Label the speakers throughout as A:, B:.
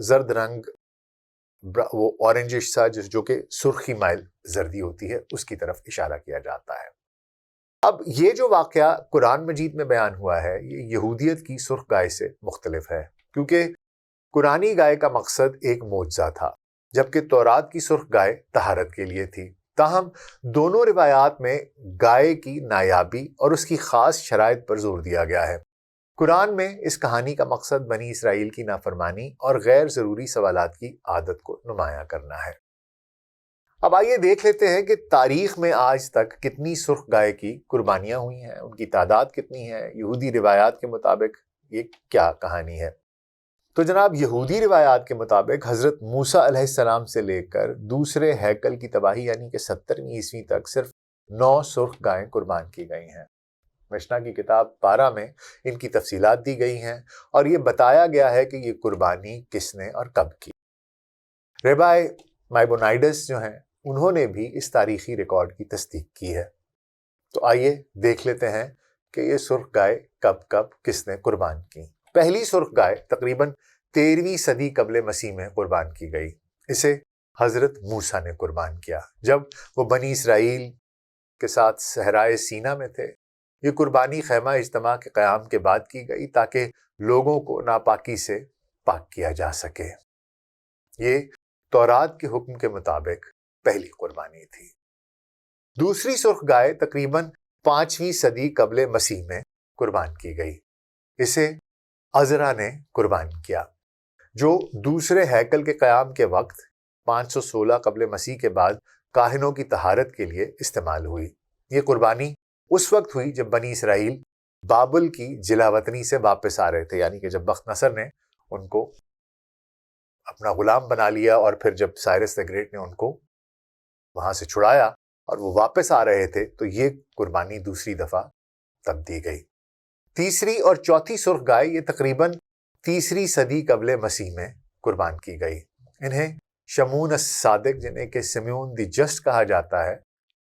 A: زرد رنگ، وہ اورنجش سا جو کہ سرخی مائل زردی ہوتی ہے، اس کی طرف اشارہ کیا جاتا ہے۔ اب یہ جو واقعہ قرآن مجید میں بیان ہوا ہے یہ یہودیت کی سرخ گائے سے مختلف ہے، کیونکہ قرآنی گائے کا مقصد ایک معجزہ تھا، جبکہ تورات کی سرخ گائے طہارت کے لیے تھی۔ تاہم دونوں روایات میں گائے کی نایابی اور اس کی خاص شرائط پر زور دیا گیا ہے۔ قرآن میں اس کہانی کا مقصد بنی اسرائیل کی نافرمانی اور غیر ضروری سوالات کی عادت کو نمایاں کرنا ہے۔ اب آئیے دیکھ لیتے ہیں کہ تاریخ میں آج تک کتنی سرخ گائے کی قربانیاں ہوئی ہیں، ان کی تعداد کتنی ہے، یہودی روایات کے مطابق یہ کیا کہانی ہے۔ تو جناب یہودی روایات کے مطابق حضرت موسیٰ علیہ السلام سے لے کر دوسرے ہیکل کی تباہی یعنی کہ 70ویں عیسوی تک صرف 9 سرخ گائیں قربان کی گئی ہیں۔ مشنا کی کتاب 12 میں ان کی تفصیلات دی گئی ہیں اور یہ بتایا گیا ہے کہ یہ قربانی کس نے اور کب کی۔ ربائے مائمونائیڈس جو ہیں انہوں نے بھی اس تاریخی ریکارڈ کی تصدیق کی ہے۔ تو آئیے دیکھ لیتے ہیں کہ یہ سرخ گائے کب کب کس نے قربان کی۔ پہلی سرخ گائے تقریباً 13ویں صدی قبل مسیح میں قربان کی گئی۔ اسے حضرت موسیٰ نے قربان کیا جب وہ بنی اسرائیل کے ساتھ صحرائے سینا میں تھے۔ یہ قربانی خیمہ اجتماع کے قیام کے بعد کی گئی تاکہ لوگوں کو ناپاکی سے پاک کیا جا سکے۔ یہ تورات کے حکم کے مطابق پہلی قربانی تھی۔ دوسری سرخ گائے تقریباً 5ویں صدی قبل مسیح میں قربان کی گئی۔ اسے عزرا نے قربان کیا، جو دوسرے ہیکل کے قیام کے وقت 516 قبل مسیح کے بعد کاہنوں کی طہارت کے لیے استعمال ہوئی۔ یہ قربانی اس وقت ہوئی جب بنی اسرائیل بابل کی جلاوطنی سے واپس آ رہے تھے، یعنی کہ جب بخت نصر نے ان کو اپنا غلام بنا لیا اور پھر جب سائرس دی گریٹ نے ان کو وہاں سے چھڑایا اور وہ واپس آ رہے تھے تو یہ قربانی دوسری دفعہ تب دی گئی۔ تیسری اور چوتھی سرخ گائے یہ تقریباً 3 صدی قبل مسیح میں قربان کی گئی۔ انہیں شمون الصادق، جنہیں کہ سمیون دی جسٹ کہا جاتا ہے،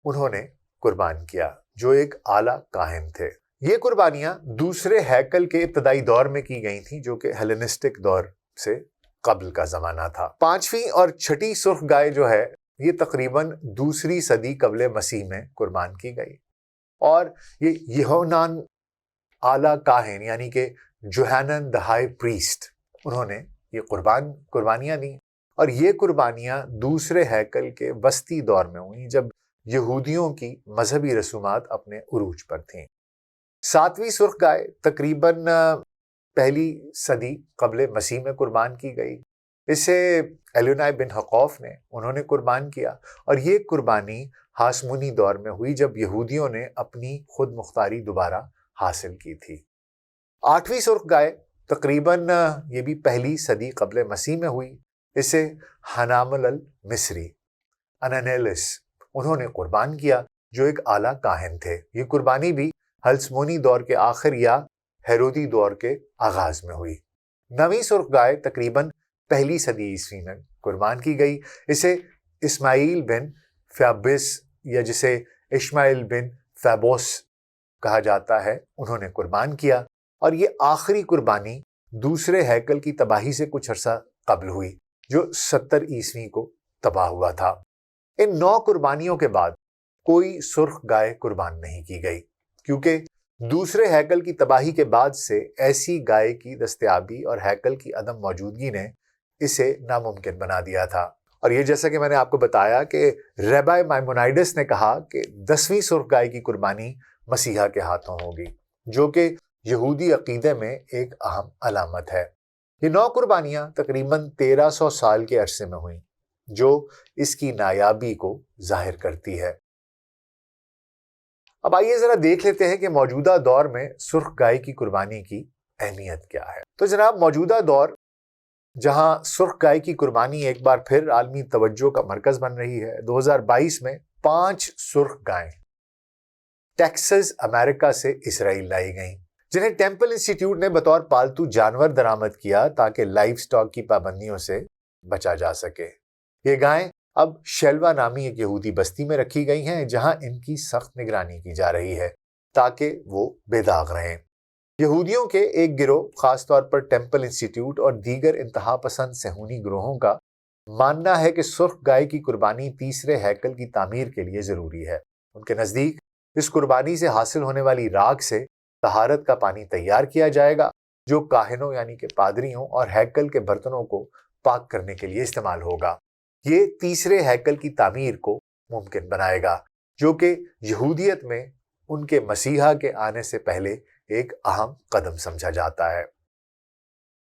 A: انہوں نے قربان کیا، جو ایک اعلیٰ کاہن تھے۔ یہ قربانیاں دوسرے ہیکل کے ابتدائی دور میں کی گئی تھیں، جو کہ ہیلینسٹک دور سے قبل کا زمانہ تھا۔ 5ویں اور 6ٹھی سرخ گائے جو ہے یہ تقریباً 2 صدی قبل مسیح میں قربان کی گئی، اور یہ یوحنان اعلیٰ کاہن یعنی کہ جوہانن دی ہائی پریسٹ، انہوں نے یہ قربانیاں دیں، اور یہ قربانیاں دوسرے ہیکل کے وسطی دور میں ہوئیں جب یہودیوں کی مذہبی رسومات اپنے عروج پر تھیں۔ 7ویں سرخ گائے تقریباً 1 صدی قبل مسیح میں قربان کی گئی۔ اسے ایلیونائی بن حقوف نے انہوں نے قربان کیا، اور یہ قربانی ہاشمونی دور میں ہوئی جب یہودیوں نے اپنی خود مختاری دوبارہ حاصل کی تھی۔ 8ویں سرخ گائے تقریباً یہ بھی 1 صدی قبل مسیح میں ہوئی۔ اسے ہنامل المصری انانیلس انہوں نے قربان کیا، جو ایک اعلیٰ کاہن تھے۔ یہ قربانی بھی ہلسمونی دور کے آخر یا ہیرودی دور کے آغاز میں ہوئی۔ 9ویں سرخ گائے تقریباً 1 صدی عیسوی میں قربان کی گئی۔ اسے اسماعیل بن فیابس یا جسے اشماعیل بن فیبوس کہا جاتا ہے، انہوں نے قربان کیا، اور یہ آخری قربانی دوسرے ہیکل کی تباہی سے کچھ عرصہ قبل ہوئی، جو 70 عیسوی کو تباہ ہوا تھا۔ ان 9 قربانیوں کے بعد کوئی سرخ گائے قربان نہیں کی گئی، کیونکہ دوسرے ہیکل کی تباہی کے بعد سے ایسی گائے کی دستیابی اور ہیکل کی عدم موجودگی نے اسے ناممکن بنا دیا تھا۔ اور یہ جیسا کہ میں نے آپ کو بتایا کہ ربائے مائمونائیڈس نے کہا کہ 10ویں سرخ گائے کی قربانی مسیحا کے ہاتھوں ہوگی، جو کہ یہودی عقیدے میں ایک اہم علامت ہے۔ یہ 9 قربانیاں تقریباً 1300 سال کے عرصے میں ہوئیں، جو اس کی نایابی کو ظاہر کرتی ہے۔ اب آئیے ذرا دیکھ لیتے ہیں کہ موجودہ دور میں سرخ گائے کی قربانی کی اہمیت کیا ہے۔ تو جناب موجودہ دور جہاں سرخ گائے کی قربانی ایک بار پھر عالمی توجہ کا مرکز بن رہی ہے، 2022 میں 5 سرخ گائیں ٹیکساس امریکہ سے اسرائیل لائی گئیں، جنہیں ٹیمپل انسٹیٹیوٹ نے بطور پالتو جانور درآمد کیا تاکہ لائف سٹاک کی پابندیوں سے بچا جا سکے۔ یہ گائیں اب شیلوا نامی ایک یہودی بستی میں رکھی گئی ہیں، جہاں ان کی سخت نگرانی کی جا رہی ہے تاکہ وہ بے داغ رہیں۔ یہودیوں کے ایک گروہ، خاص طور پر ٹیمپل انسٹیٹیوٹ اور دیگر انتہا پسند صہیونی گروہوں کا ماننا ہے کہ سرخ گائے کی قربانی تیسرے ہیکل کی تعمیر کے لیے ضروری ہے۔ ان کے نزدیک اس قربانی سے حاصل ہونے والی راکھ سے طہارت کا پانی تیار کیا جائے گا، جو کاہنوں یعنی کہ پادریوں اور ہیکل کے برتنوں کو پاک کرنے کے لیے استعمال ہوگا۔ یہ تیسرے ہیکل کی تعمیر کو ممکن بنائے گا، جو کہ یہودیت میں ان کے مسیحا کے آنے سے پہلے ایک اہم قدم سمجھا جاتا ہے۔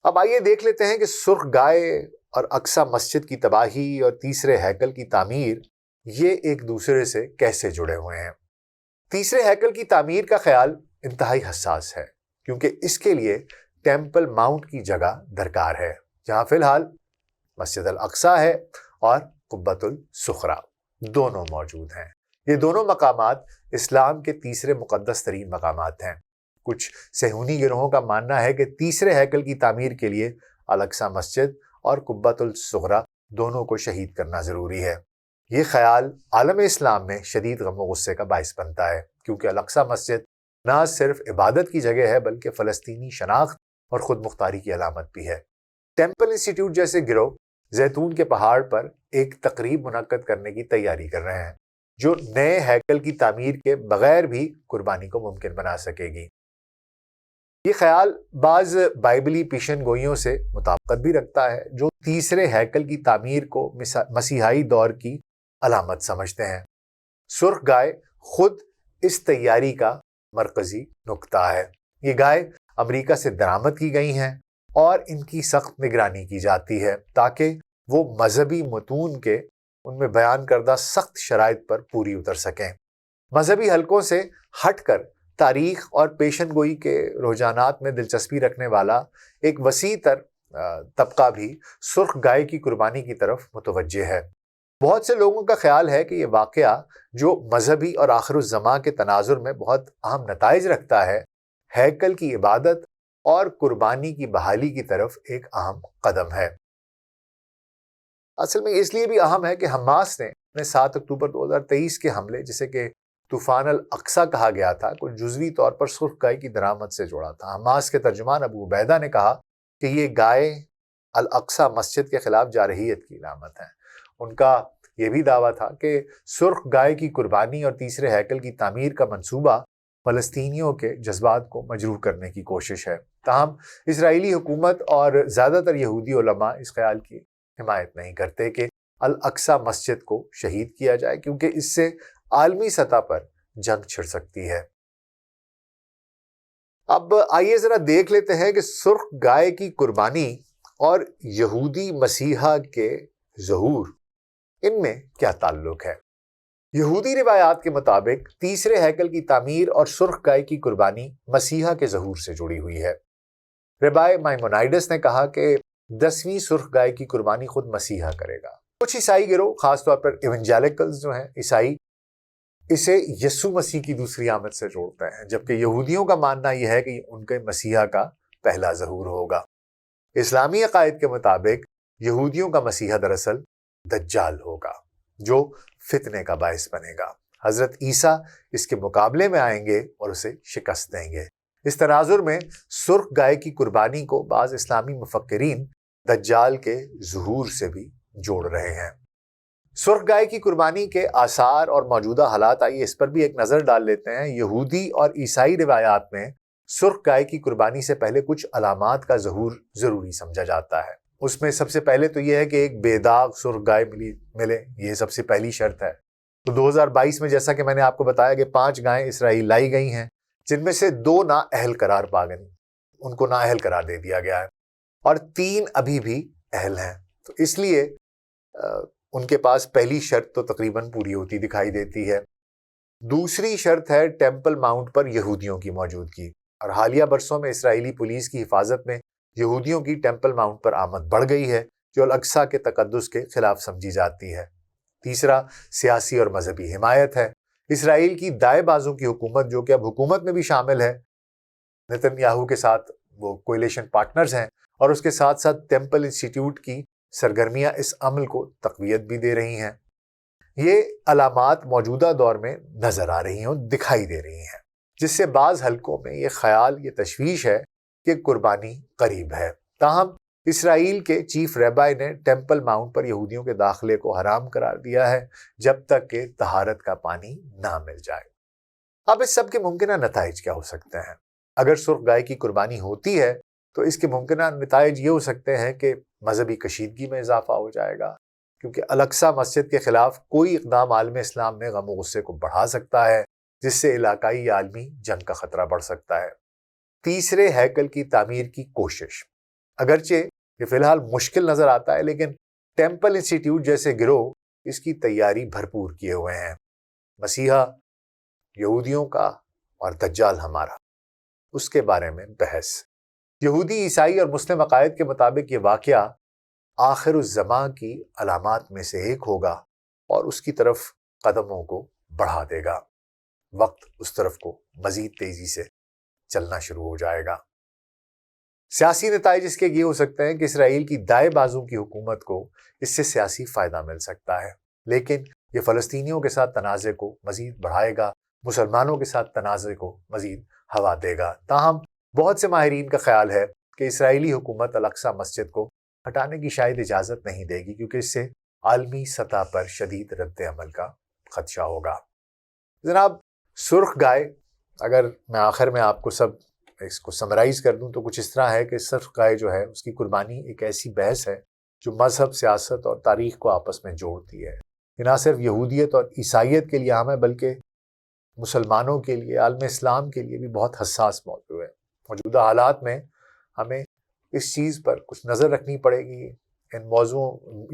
A: اب آئیے دیکھ لیتے ہیں کہ سرخ گائے اور اقصی مسجد کی تباہی اور تیسرے ہیکل کی تعمیر یہ ایک دوسرے سے کیسے جڑے ہوئے ہیں۔ تیسرے ہیکل کی تعمیر کا خیال انتہائی حساس ہے، کیونکہ اس کے لیے ٹیمپل ماؤنٹ کی جگہ درکار ہے، جہاں فی الحال مسجد الاقصی ہے اور قبۃ الصخرہ دونوں موجود ہیں۔ یہ دونوں مقامات اسلام کے تیسرے مقدس ترین مقامات ہیں۔ کچھ صہیونی گروہوں کا ماننا ہے کہ تیسرے ہیکل کی تعمیر کے لیے الاقصی مسجد اور قبۃ الصخرہ دونوں کو شہید کرنا ضروری ہے۔ یہ خیال عالم اسلام میں شدید غم و غصے کا باعث بنتا ہے، کیونکہ الاقصی مسجد نہ صرف عبادت کی جگہ ہے بلکہ فلسطینی شناخت اور خود مختاری کی علامت بھی ہے۔ ٹیمپل انسٹیٹیوٹ جیسے گروہ زیتون کے پہاڑ پر ایک تقریب منعقد کرنے کی تیاری کر رہے ہیں، جو نئے ہیکل کی تعمیر کے بغیر بھی قربانی کو ممکن بنا سکے گی۔ یہ خیال بعض بائبلی پیشن گوئیوں سے مطابقت بھی رکھتا ہے، جو تیسرے ہیکل کی تعمیر کو مسیحائی دور کی علامت سمجھتے ہیں۔ سرخ گائے خود اس تیاری کا مرکزی نقطہ ہے۔ یہ گائے امریکہ سے درآمد کی گئی ہیں اور ان کی سخت نگرانی کی جاتی ہے تاکہ وہ مذہبی متون کے ان میں بیان کردہ سخت شرائط پر پوری اتر سکیں۔ مذہبی حلقوں سے ہٹ کر تاریخ اور پیشن گوئی کے رجحانات میں دلچسپی رکھنے والا ایک وسیع تر طبقہ بھی سرخ گائے کی قربانی کی طرف متوجہ ہے۔ بہت سے لوگوں کا خیال ہے کہ یہ واقعہ، جو مذہبی اور آخر الزماں کے تناظر میں بہت اہم نتائج رکھتا ہے، ہیکل کی عبادت اور قربانی کی بحالی کی طرف ایک اہم قدم ہے۔ اصل میں اس لیے بھی اہم ہے کہ حماس نے اپنے 7 اکتوبر 2023 کے حملے، جسے کہ طوفان الاقصی کہا گیا تھا، کو جزوی طور پر سرخ گائے کی درآمد سے جوڑا تھا۔ حماس کے ترجمان ابو عبیدہ نے کہا کہ یہ گائے الاقصی مسجد کے خلاف جارحیت کی علامت ہے۔ ان کا یہ بھی دعویٰ تھا کہ سرخ گائے کی قربانی اور تیسرے ہیکل کی تعمیر کا منصوبہ فلسطینیوں کے جذبات کو مجروح کرنے کی کوشش ہے۔ تاہم اسرائیلی حکومت اور زیادہ تر یہودی علماء اس خیال کی حمایت نہیں کرتے کہ الاقصی مسجد کو شہید کیا جائے، کیونکہ اس سے عالمی سطح پر جنگ چھڑ سکتی ہے۔ اب آئیے ذرا دیکھ لیتے ہیں کہ سرخ گائے کی قربانی اور یہودی مسیحا کے ظہور، ان میں کیا تعلق ہے۔ یہودی روایات کے مطابق تیسرے ہیکل کی تعمیر اور سرخ گائے کی قربانی مسیحا کے ظہور سے جڑی ہوئی ہے۔ ربائے مائمونائیڈس نے کہا کہ 10ویں سرخ گائے کی قربانی خود مسیحا کرے گا۔ کچھ عیسائی گروہ، خاص طور پر ایونجیلکلز جو ہیں عیسائی، اسے یسوع مسیح کی دوسری آمد سے جوڑتے ہیں، جبکہ یہودیوں کا ماننا یہ ہے کہ ان کے مسیحا کا پہلا ظہور ہوگا۔ اسلامی عقائد کے مطابق یہودیوں کا مسیحا دراصل دجال ہوگا، جو فتنے کا باعث بنے گا۔ حضرت عیسیٰ اس کے مقابلے میں آئیں گے اور اسے شکست دیں گے۔ اس تناظر میں سرخ گائے کی قربانی کو بعض اسلامی مفکرین دجال کے ظہور سے بھی جوڑ رہے ہیں۔ سرخ گائے کی قربانی کے آثار اور موجودہ حالات، آئیے اس پر بھی ایک نظر ڈال لیتے ہیں۔ یہودی اور عیسائی روایات میں سرخ گائے کی قربانی سے پہلے کچھ علامات کا ظہور ضروری سمجھا جاتا ہے۔ اس میں سب سے پہلے تو یہ ہے کہ ایک بے داغ سرخ گائے ملے، یہ سب سے پہلی شرط ہے۔ تو 2022 میں جیسا کہ میں نے آپ کو بتایا کہ 5 گائیں اسرائیل لائی گئی ہیں، جن میں سے 2 نااہل قرار پا گئیں، ان کو نااہل قرار دے دیا گیا ہے، اور 3 ابھی بھی اہل ہیں۔ تو اس لیے ان کے پاس پہلی شرط تو تقریباً پوری ہوتی دکھائی دیتی ہے۔ دوسری شرط ہے ٹیمپل ماؤنٹ پر یہودیوں کی موجودگی، اور حالیہ برسوں میں اسرائیلی پولیس کی حفاظت میں یہودیوں کی ٹیمپل ماؤنٹ پر آمد بڑھ گئی ہے، جو الاقصی کے تقدس کے خلاف سمجھی جاتی ہے۔ تیسرا سیاسی اور مذہبی حمایت ہے۔ اسرائیل کی دائیں بازو کی حکومت، جو کہ اب حکومت میں بھی شامل ہے، نتن یاہو کے ساتھ وہ کولیشن پارٹنرز ہیں، اور اس کے ساتھ ساتھ ٹیمپل انسٹیٹیوٹ کی سرگرمیاں اس عمل کو تقویت بھی دے رہی ہیں۔ یہ علامات موجودہ دور میں نظر آ رہی ہیں اور دکھائی دے رہی ہیں۔ جس سے بعض حلقوں میں یہ خیال، یہ تشویش ہے کہ قربانی قریب ہے۔ تاہم اسرائیل کے چیف ریبائی نے ٹیمپل ماؤنٹ پر یہودیوں کے داخلے کو حرام قرار دیا ہے جب تک کہ طہارت کا پانی نہ مل جائے۔ اب اس سب کے ممکنہ نتائج کیا ہو سکتے ہیں؟ اگر سرخ گائے کی قربانی ہوتی ہے تو اس کے ممکنہ نتائج یہ ہو سکتے ہیں کہ مذہبی کشیدگی میں اضافہ ہو جائے گا، کیونکہ الاقصی مسجد کے خلاف کوئی اقدام عالم اسلام میں غم و غصے کو بڑھا سکتا ہے، جس سے علاقائی یا عالمی جنگ کا خطرہ بڑھ سکتا ہے۔ تیسرے ہیکل کی تعمیر کی کوشش، اگرچہ یہ فی الحال مشکل نظر آتا ہے، لیکن ٹیمپل انسٹیٹیوٹ جیسے گروہ اس کی تیاری بھرپور کیے ہوئے ہیں۔ مسیحا یہودیوں کا اور دجال ہمارا، اس کے بارے میں بحث۔ یہودی، عیسائی اور مسلم عقائد کے مطابق یہ واقعہ آخر الزماں کی علامات میں سے ایک ہوگا اور اس کی طرف قدموں کو بڑھا دے گا۔ وقت اس طرف کو مزید تیزی سے چلنا شروع ہو جائے گا۔ سیاسی نتائج اس کے یہ ہو سکتے ہیں کہ اسرائیل کی دائیں بازو کی حکومت کو اس سے سیاسی فائدہ مل سکتا ہے، لیکن یہ فلسطینیوں کے ساتھ تنازع کو مزید بڑھائے گا، مسلمانوں کے ساتھ تنازع کو مزید ہوا دے گا۔ تاہم بہت سے ماہرین کا خیال ہے کہ اسرائیلی حکومت الاقصی مسجد کو ہٹانے کی شاید اجازت نہیں دے گی، کیونکہ اس سے عالمی سطح پر شدید رد عمل کا خدشہ ہوگا۔ جناب، سرخ گائے، اگر میں آخر میں آپ کو اس کو سمرائز کر دوں تو کچھ اس طرح ہے کہ سرخ گائے جو ہے اس کی قربانی ایک ایسی بحث ہے جو مذہب، سیاست اور تاریخ کو آپس میں جوڑتی ہے۔ یہ نہ صرف یہودیت اور عیسائیت کے لیے عام ہے، بلکہ مسلمانوں کے لیے، عالم اسلام کے لیے بھی بہت حساس موضوع ہے۔ موجودہ حالات میں ہمیں اس چیز پر کچھ نظر رکھنی پڑے گی۔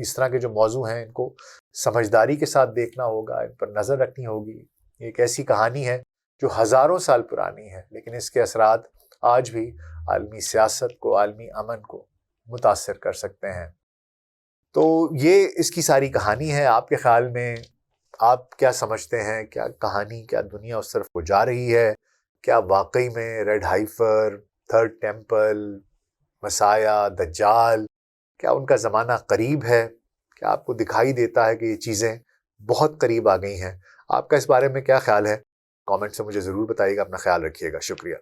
A: اس طرح کے جو موضوع ہیں ان کو سمجھداری کے ساتھ دیکھنا ہوگا، ان پر نظر رکھنی ہوگی۔ ایک ایسی کہانی ہے جو ہزاروں سال پرانی ہے، لیکن اس کے اثرات آج بھی عالمی سیاست کو، عالمی امن کو متاثر کر سکتے ہیں۔ تو یہ اس کی ساری کہانی ہے۔ آپ کے خیال میں آپ کیا سمجھتے ہیں؟ کیا کہانی، کیا دنیا اس طرف کو جا رہی ہے؟ کیا واقعی میں ریڈ ہائفر، تھرڈ ٹیمپل، مسیح، دجال، کیا ان کا زمانہ قریب ہے؟ کیا آپ کو دکھائی دیتا ہے کہ یہ چیزیں بہت قریب آ گئی ہیں؟ آپ کا اس بارے میں کیا خیال ہے؟ کامنٹ سے مجھے ضرور بتائیے گا۔ اپنا خیال رکھیے گا۔ شکریہ۔